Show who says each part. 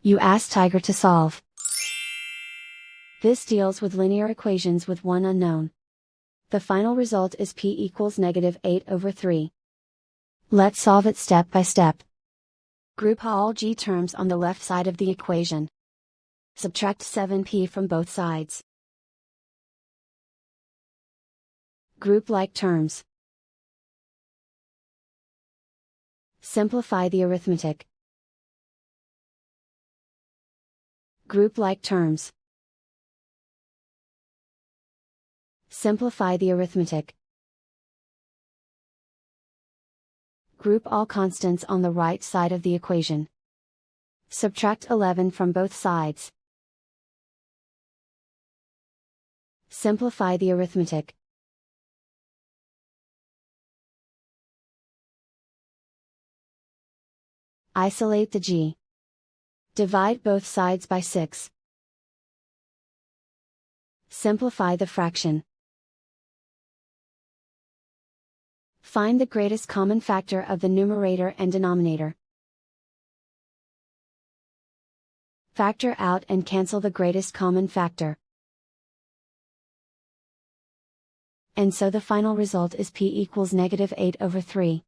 Speaker 1: You ask Tiger to solve. This deals with linear equations with one unknown. The final result is p equals -8/3. Let's solve it step by step. Group all g terms on the left side of the equation. Subtract 7p from both sides. Group like terms. Simplify the arithmetic. Group like terms. Simplify the arithmetic. Group all constants on the right side of the equation. Subtract 11 from both sides. Simplify the arithmetic. Isolate the g. Divide both sides by 6. Simplify the fraction. Find the greatest common factor of the numerator and denominator. Factor out and cancel the greatest common factor. And so the final result is p equals -8/3.